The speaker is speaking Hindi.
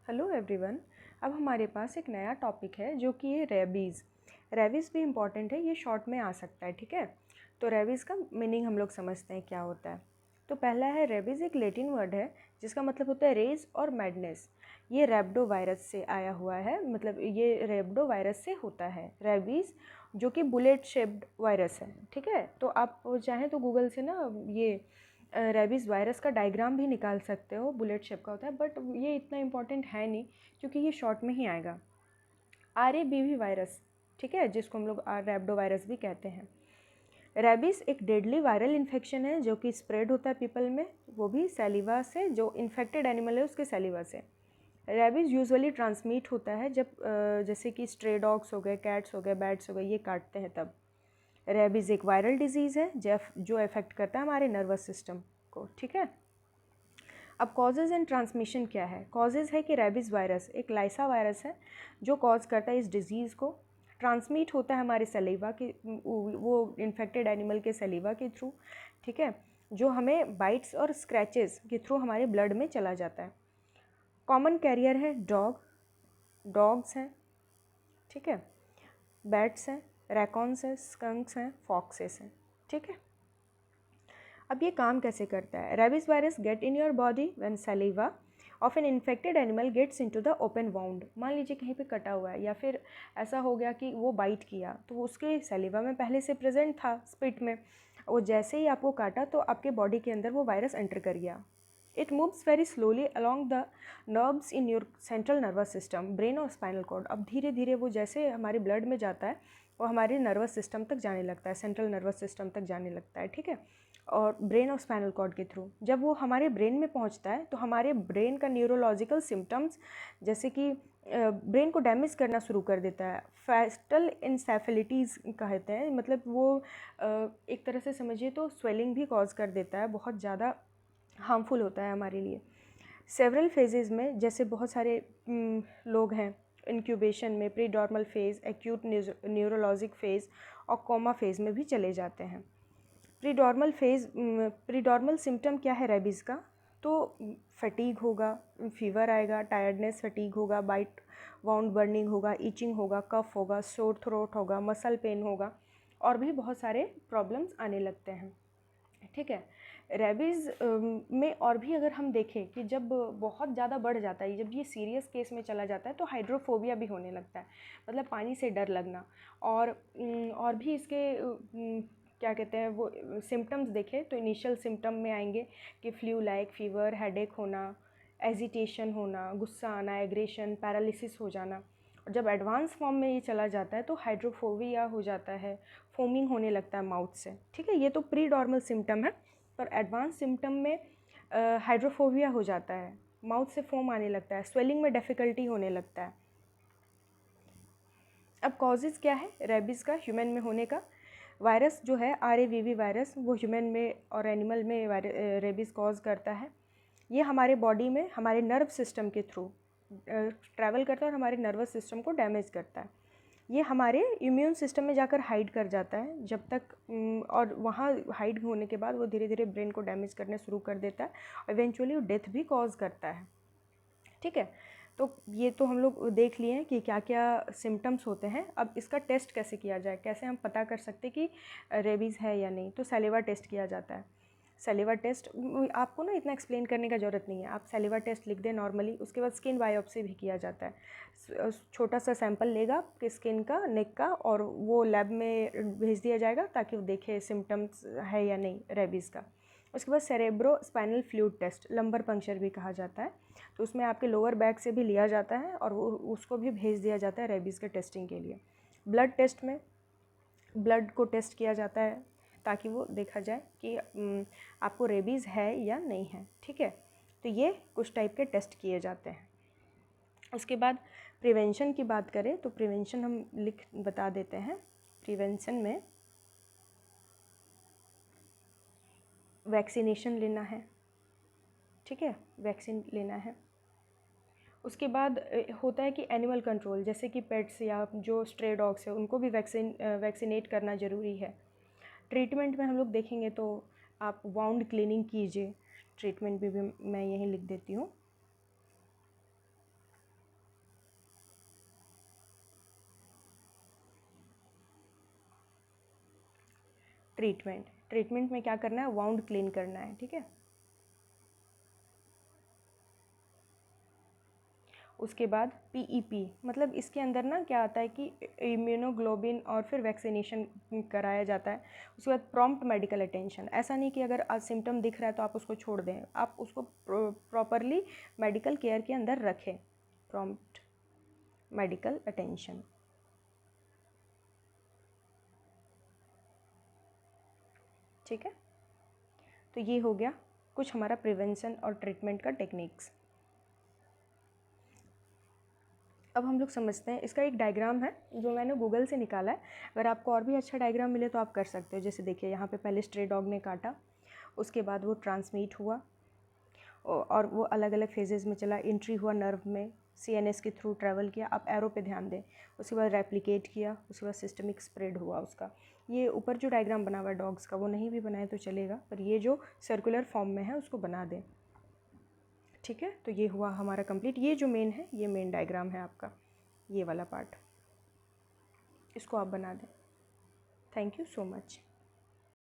Hello everyone. अब हमारे पास एक नया टॉपिक है जो कि है रेबीज़। रेबीज़ भी इम्पॉर्टेंट है, ये शॉर्ट में आ सकता है, ठीक है। तो रेबीज़ का मीनिंग हम लोग समझते हैं क्या होता है। तो पहला है रेबीज़, एक लैटिन वर्ड है जिसका मतलब होता है रेज और मैडनेस। ये रैबिडो वायरस से आया हुआ है, मतलब ये रैबिडो वायरस से होता है रेबीज़, जो कि बुलेट शेप्ड वायरस है, ठीक है। तो आप चाहें तो गूगल से ना ये रेबीज़ वायरस का डायग्राम भी निकाल सकते हो, बुलेट शेप का होता है, बट ये इतना इम्पॉर्टेंट है नहीं क्योंकि ये शॉर्ट में ही आएगा। RABV वायरस, ठीक है, जिसको हम लोग रैबिडो वायरस भी कहते हैं। रेबीज़ एक डेडली वायरल इन्फेक्शन है जो कि स्प्रेड होता है पीपल में, वो भी सैलिवा से, जो इन्फेक्टेड एनिमल है उसके सैलिवा से। रेबीज़ यूजुअली ट्रांसमिट होता है जब जैसे कि स्ट्रे डॉग्स हो गए, कैट्स हो गए, बैट्स हो गए, ये काटते हैं तब। रेबीज़ एक वायरल डिजीज़ है जो अफेक्ट करता है हमारे नर्वस सिस्टम को, ठीक है। अब कॉजेज़ एंड ट्रांसमिशन क्या है। कॉजेज़ है कि रेबीज़ वायरस एक लाइसा वायरस है जो कॉज करता है इस डिज़ीज़ को। ट्रांसमिट होता है हमारे सलीवा के, वो इन्फेक्टेड एनिमल के सलीवा के थ्रू, ठीक है, जो हमें बाइट्स और स्क्रैचेस के थ्रू हमारे ब्लड में चला जाता है। कॉमन कैरियर है डॉग्स हैं, ठीक है, बैट्स हैं, रैकॉन्स हैं, स्कंक्स हैं, फॉक्सेस हैं, ठीक है। अब ये काम कैसे करता है। Rabies virus get in your body when saliva of an infected animal gets into the open wound. मान लीजिए कहीं पे कटा हुआ है या फिर ऐसा हो गया कि वो बाइट किया, तो उसके सलीवा में पहले से प्रेजेंट था, स्पिट में, वो जैसे ही आपको काटा तो आपके बॉडी के अंदर वो वायरस एंटर कर गया। It moves very slowly along the nerves in your central nervous system, brain और स्पाइनल कॉर्ड। अब धीरे धीरे वो जैसे हमारे ब्लड में जाता है वो हमारे नर्वस सिस्टम तक जाने लगता है, सेंट्रल नर्वस सिस्टम तक जाने लगता है, ठीक है, और ब्रेन और स्पाइनल कॉर्ड के थ्रू। जब वो हमारे ब्रेन में पहुंचता है तो हमारे ब्रेन का न्यूरोलॉजिकल सिम्टम्स, जैसे कि ब्रेन को डैमेज करना शुरू कर देता है। फेटल इंसेफेलिटीज़ कहते हैं, मतलब वो एक तरह से समझिए तो स्वेलिंग भी कॉज कर देता है, बहुत ज़्यादा हार्मफुल होता है हमारे लिए। सेवरल फेजेज़ में, जैसे बहुत सारे लोग हैं इंक्यूबेशन में, प्रीडॉर्मल फेज़, एक्यूट न्यूरोलॉजिक फेज़ और कोमा फेज़ में भी चले जाते हैं। प्रीडॉर्मल सिम्टम क्या है रेबीज़ का। तो फटीग होगा, फीवर आएगा, टायर्डनेस, फटीग होगा, बाइट वाउंड बर्निंग होगा, ईचिंग होगा, कफ होगा, सोर थ्रोट होगा, मसल पेन होगा, और भी बहुत सारे प्रॉब्लम्स आने लगते हैं, ठीक है। रेबीज़ में और भी अगर हम देखें कि जब बहुत ज़्यादा बढ़ जाता है, जब ये सीरियस केस में चला जाता है तो हाइड्रोफोबिया भी होने लगता है, मतलब पानी से डर लगना। और भी इसके क्या कहते हैं वो सिम्टम्स देखें तो इनिशियल सिम्टम में आएंगे कि फ्लू लाइक फीवर, हेडेक होना, एजिटेशन होना, गुस्सा आना, एग्रेशन, पैरालिसिस हो जाना। और जब एडवांस फॉर्म में ये चला जाता है तो हाइड्रोफोबिया हो जाता है, फोमिंग होने लगता है माउथ से, ठीक है। ये तो प्री नॉर्मल सिम्टम है, पर एडवांस सिम्टम में हाइड्रोफोबिया हो जाता है, माउथ से फोम आने लगता है, स्वेलिंग में डिफ़िकल्टी होने लगता है। अब कॉजेज़ क्या है रेबीज़ का ह्यूमन में होने का। वायरस जो है RABV वायरस, वो ह्यूमन में और एनिमल में रेबीज़ कॉज करता है। ये हमारे बॉडी में हमारे नर्व सिस्टम के थ्रू ट्रैवल करता है और हमारे नर्वस सिस्टम को डैमेज करता है। ये हमारे इम्यून सिस्टम में जाकर हाइड कर जाता है जब तक, और वहाँ हाइड होने के बाद वो धीरे धीरे ब्रेन को डैमेज करना शुरू कर देता है और इवेंचुअली डेथ भी कॉज करता है, ठीक है। तो ये तो हम लोग देख लिए हैं कि क्या क्या सिम्टम्स होते हैं। अब इसका टेस्ट कैसे किया जाए, कैसे हम पता कर सकते कि रेबीज़ है या नहीं। तो सैलिवा टेस्ट किया जाता है। सैलिवा टेस्ट आपको ना इतना एक्सप्लेन करने का ज़रूरत नहीं है, आप सैलिवा टेस्ट लिख दें नॉर्मली। उसके बाद स्किन बायोप्सी भी किया जाता है। छोटा सा सैंपल लेगा आपके स्किन का, नेक का, और वो लैब में भेज दिया जाएगा ताकि वो देखे सिम्टम्स है या नहीं रेबीज़ का। उसके बाद cerebro spinal fluid test, lumbar puncture भी कहा जाता है, तो उसमें आपके लोअर बैक से भी लिया जाता है और वो उसको भी भेज दिया जाता है रेबीज़ के टेस्टिंग के लिए। ब्लड टेस्ट में ब्लड को टेस्ट किया जाता है ताकि वो देखा जाए कि आपको रेबीज़ है या नहीं है, ठीक है। तो ये कुछ टाइप के टेस्ट किए जाते हैं। उसके बाद प्रिवेंशन की बात करें तो प्रिवेंशन हम बता देते हैं। प्रिवेंशन में वैक्सीनेशन लेना है, ठीक है, वैक्सीन लेना है। उसके बाद होता है कि एनिमल कंट्रोल, जैसे कि पेट्स या जो स्ट्रे डॉग्स है उनको भी वैक्सीनेट करना ज़रूरी है। ट्रीटमेंट में हम लोग देखेंगे तो आप वाउंड क्लीनिंग कीजिए, ट्रीटमेंट भी मैं यहीं लिख देती हूँ। ट्रीटमेंट में क्या करना है, वाउंड क्लीन करना है, ठीक है। उसके बाद पीईपी, मतलब इसके अंदर ना क्या आता है कि इम्यूनोग्लोबिन और फिर वैक्सीनेशन कराया जाता है। उसके बाद प्रॉम्प्ट मेडिकल अटेंशन, ऐसा नहीं कि अगर सिम्टम दिख रहा है तो आप उसको छोड़ दें, आप उसको प्रॉपरली मेडिकल केयर के अंदर रखें। प्रॉम्प्ट मेडिकल अटेंशन, ठीक है। तो ये हो गया कुछ हमारा प्रिवेंशन और ट्रीटमेंट का टेक्निक्स। अब हम लोग समझते हैं, इसका एक डायग्राम है जो मैंने गूगल से निकाला है। अगर आपको और भी अच्छा डायग्राम मिले तो आप कर सकते हो। जैसे देखिए यहाँ पे पहले स्ट्रे डॉग ने काटा, उसके बाद वो ट्रांसमिट हुआ और वो अलग अलग फेजेज़ में चला। एंट्री हुआ नर्व में, सीएनएस के थ्रू ट्रैवल किया, आप एरो पे ध्यान दें। उसके बाद रेप्लिकेट किया, उसके बाद सिस्टमिक स्प्रेड हुआ उसका। ये ऊपर जो डायग्राम बना हुआ है डॉग्स का वो नहीं भी बनाए तो चलेगा, पर ये जो सर्कुलर फॉर्म में है उसको बना दें, ठीक है। तो ये हुआ हमारा कंप्लीट। ये जो मेन है, ये मेन डायग्राम है आपका, ये वाला पार्ट, इसको आप बना दें। Thank you so much.